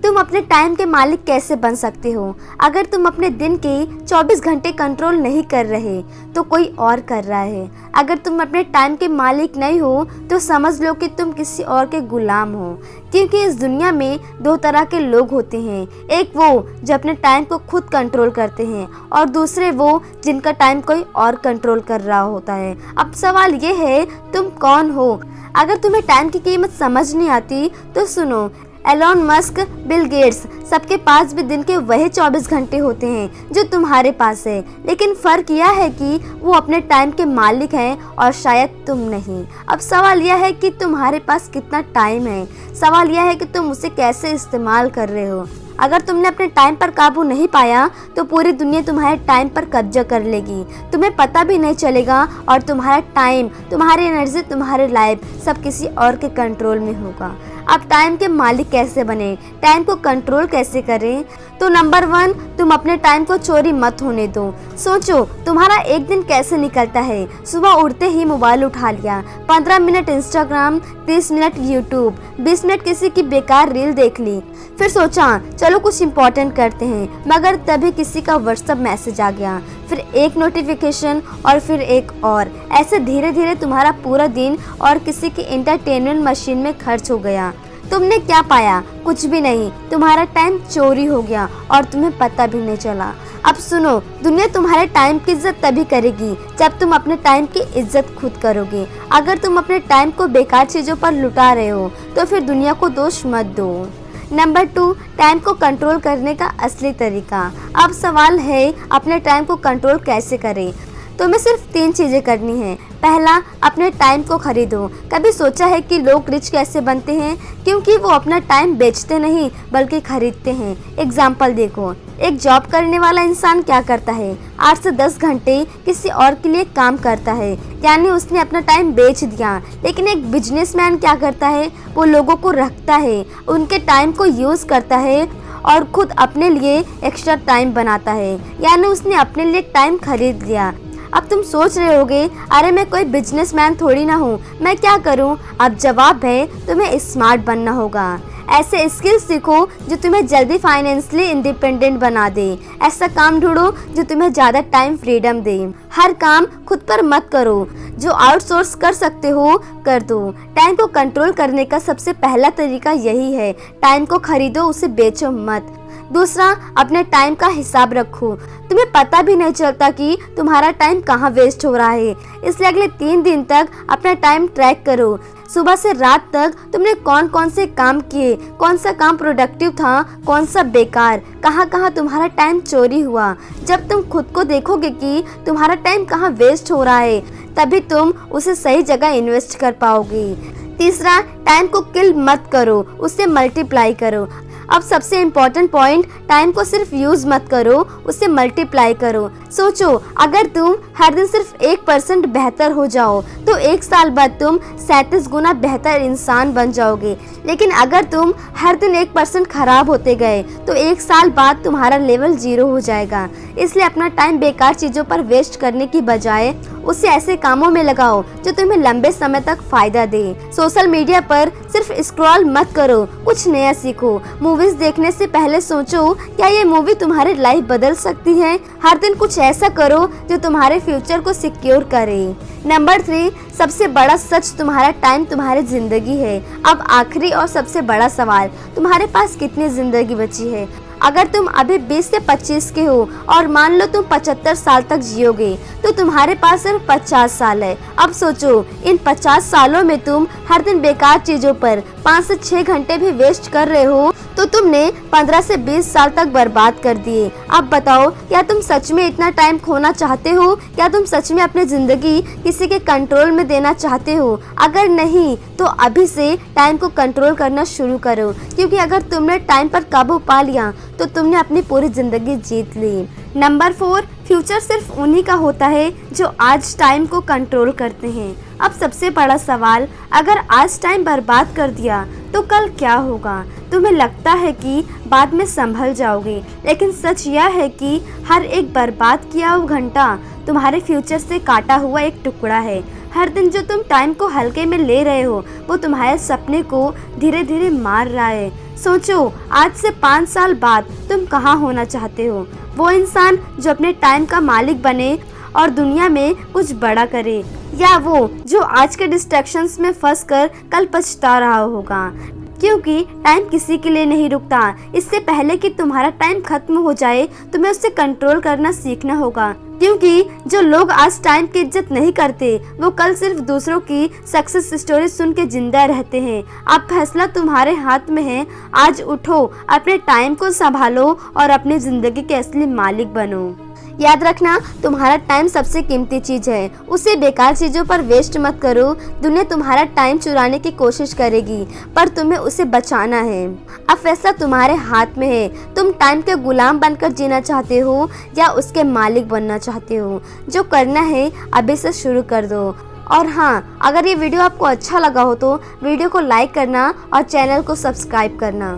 तुम अपने टाइम के मालिक कैसे बन सकते हो? अगर तुम अपने दिन के 24 घंटे कंट्रोल नहीं कर रहे तो कोई और कर रहा है। अगर तुम अपने टाइम के मालिक नहीं हो तो समझ लो कि तुम किसी और के गुलाम हो। क्योंकि इस दुनिया में दो तरह के लोग होते हैं, एक वो जो अपने टाइम को खुद कंट्रोल करते हैं और दूसरे वो जिनका टाइम कोई और कंट्रोल कर रहा होता है। अब सवाल ये है, तुम कौन हो? अगर तुम्हें टाइम की कीमत समझ नहीं आती तो सुनो, एलोन मस्क, बिल गेट्स, सबके पास भी दिन के वही 24 घंटे होते हैं जो तुम्हारे पास है, लेकिन फ़र्क यह है कि वो अपने टाइम के मालिक हैं और शायद तुम नहीं। अब सवाल यह है कि तुम्हारे पास कितना टाइम है, सवाल यह है कि तुम उसे कैसे इस्तेमाल कर रहे हो। अगर तुमने अपने टाइम पर काबू नहीं पाया तो पूरी दुनिया तुम्हारे टाइम पर कब्जा कर लेगी, तुम्हें पता भी नहीं चलेगा और तुम्हारा टाइम, तुम्हारी एनर्जी, तुम्हारी लाइफ सब किसी और के कंट्रोल में होगा। अब टाइम के मालिक कैसे बने, टाइम को कंट्रोल कैसे करें? तो नंबर 1, तुम अपने टाइम को चोरी मत होने दो। सोचो तुम्हारा एक दिन कैसे निकलता है। सुबह उठते ही मोबाइल उठा लिया, 15 minute Instagram, 30 minute YouTube, 20 minute किसी की बेकार रील देख ली, फिर सोचा चलो कुछ इम्पोर्टेंट करते हैं, मगर तभी किसी का व्हाट्सएप मैसेज आ गया, फिर एक नोटिफिकेशन और फिर एक और। ऐसे धीरे धीरे तुम्हारा पूरा दिन और किसी की एंटरटेनमेंट मशीन में खर्च हो गया। तुमने क्या पाया? कुछ भी नहीं। तुम्हारा टाइम चोरी हो गया और तुम्हें पता भी नहीं चला। अब सुनो, दुनिया तुम्हारे टाइम की इज्जत तभी करेगी जब तुम अपने टाइम की इज्जत खुद करोगे। अगर तुम अपने टाइम को बेकार चीज़ों पर लुटा रहे हो तो फिर दुनिया को दोष मत दो। नंबर 2, टाइम को कंट्रोल करने का असली तरीका। अब सवाल है, अपने टाइम को कंट्रोल कैसे करें? तुम्हें सिर्फ 3 चीज़ें करनी है। पहला, अपने टाइम को खरीदो। कभी सोचा है कि लोग रिच कैसे बनते हैं? क्योंकि वो अपना टाइम बेचते नहीं बल्कि खरीदते हैं। एग्जाम्पल देखो, एक जॉब करने वाला इंसान क्या करता है? 8 से 10 घंटे किसी और के लिए काम करता है, यानी उसने अपना टाइम बेच दिया। लेकिन एक बिजनेसमैन क्या करता है? वो लोगों को रखता है, उनके टाइम को यूज़ करता है और खुद अपने लिए एक्स्ट्रा टाइम बनाता है, यानी उसने अपने लिए टाइम खरीद लिया। अब तुम सोच रहे होगे, अरे मैं कोई बिजनेसमैन थोड़ी ना हूँ, मैं क्या करूँ? अब जवाब है, तुम्हें स्मार्ट बनना होगा। ऐसे स्किल सीखो जो तुम्हें जल्दी फाइनेंशियली इंडिपेंडेंट बना दे। ऐसा काम ढूंढो जो तुम्हें ज़्यादा टाइम फ्रीडम दे। हर काम खुद पर मत करो, जो आउटसोर्स कर सकते हो कर दो। टाइम को कंट्रोल करने का सबसे पहला तरीका यही है, टाइम को खरीदो, उसे बेचो मत। दूसरा, अपने टाइम का हिसाब रखो। तुम्हें पता भी नहीं चलता कि तुम्हारा टाइम कहाँ वेस्ट हो रहा है, इसलिए अगले 3 दिन तक अपना टाइम ट्रैक करो। सुबह से रात तक तुमने कौन कौन से काम किए, कौन सा काम प्रोडक्टिव था, कौन सा बेकार, कहाँ कहाँ तुम्हारा टाइम चोरी हुआ। जब तुम खुद को देखोगे कि तुम्हारा टाइम कहाँ वेस्ट हो रहा है, तभी तुम उसे सही जगह इन्वेस्ट कर पाओगे। तीसरा, टाइम को किल मत करो, उसे मल्टीप्लाई करो। अब सबसे इम्पोर्टेंट पॉइंट, टाइम को सिर्फ यूज मत करो, उसे मल्टीप्लाई करो। सोचो, अगर तुम हर दिन सिर्फ 1% बेहतर हो जाओ तो 1 साल बाद तुम 37 गुना बेहतर इंसान बन जाओगे। लेकिन अगर तुम हर दिन 1% खराब होते गए तो 1 साल बाद तुम्हारा लेवल 0 हो जाएगा। इसलिए अपना टाइम बेकार चीज़ों पर वेस्ट करने की बजाय उसे ऐसे कामों में लगाओ जो तुम्हें लंबे समय तक फायदा दे। सोशल मीडिया पर सिर्फ स्क्रॉल मत करो, कुछ नया सीखो। मूवीज देखने से पहले सोचो, क्या ये मूवी तुम्हारी लाइफ बदल सकती है? हर दिन कुछ ऐसा करो जो तुम्हारे फ्यूचर को सिक्योर करे। नंबर 3, सबसे बड़ा सच, तुम्हारा टाइम तुम्हारी जिंदगी है। अब आखिरी और सबसे बड़ा सवाल, तुम्हारे पास कितनी जिंदगी बची है? अगर तुम अभी 20 से 25 के हो और मान लो तुम 75 साल तक जियोगे तो तुम्हारे पास सिर्फ 50 साल है। अब सोचो, इन 50 सालों में तुम हर दिन बेकार चीजों पर 5 से 6 घंटे भी वेस्ट कर रहे हो तो तुमने 15 से 20 साल तक बर्बाद कर दिए। अब बताओ, क्या तुम सच में इतना टाइम खोना चाहते हो? क्या तुम सच में अपनी जिंदगी किसी के कंट्रोल में देना चाहते हो? अगर नहीं तो अभी से टाइम को कंट्रोल करना शुरू करो, क्योंकि अगर तुमने टाइम पर काबू पा लिया तो तुमने अपनी पूरी जिंदगी जीत ली। नंबर 4, फ्यूचर सिर्फ उन्हीं का होता है जो आज टाइम को कंट्रोल करते हैं। अब सबसे बड़ा सवाल, अगर आज टाइम बर्बाद कर दिया तो कल क्या होगा? तुम्हें लगता है कि बाद में संभल जाओगे, लेकिन सच यह है कि हर एक बर्बाद किया हुआ घंटा तुम्हारे फ्यूचर से काटा हुआ एक टुकड़ा है। हर दिन जो तुम टाइम को हल्के में ले रहे हो वो तुम्हारे सपने को धीरे धीरे मार रहा है। सोचो, आज से 5 साल बाद तुम कहाँ होना चाहते हो। वो इंसान जो अपने टाइम का मालिक बने और दुनिया में कुछ बड़ा करे, या वो जो आज के डिस्ट्रैक्शंस में फंसकर कल पछता रहा होगा। क्योंकि टाइम किसी के लिए नहीं रुकता। इससे पहले कि तुम्हारा टाइम खत्म हो जाए, तुम्हें उससे कंट्रोल करना सीखना होगा। क्योंकि जो लोग आज टाइम की इज्जत नहीं करते, वो कल सिर्फ दूसरों की सक्सेस स्टोरी सुन के जिंदा रहते हैं। अब फैसला तुम्हारे हाथ में है। आज उठो, अपने टाइम को संभालो और अपनी जिंदगी के असली मालिक बनो। याद रखना, तुम्हारा टाइम सबसे कीमती चीज है। उसे बेकार चीजों पर वेस्ट मत करो। दुनिया तुम्हारा टाइम चुराने की कोशिश करेगी, पर तुम्हें उसे बचाना है। अब फैसला तुम्हारे हाथ में है। तुम टाइम के गुलाम बनकर जीना चाहते हो या उसके मालिक बनना चाहते हो। जो करना है अभी से शुरू कर दो। और हाँ, अगर ये वीडियो आपको अच्छा लगा हो तो वीडियो को लाइक करना और चैनल को सब्सक्राइब करना।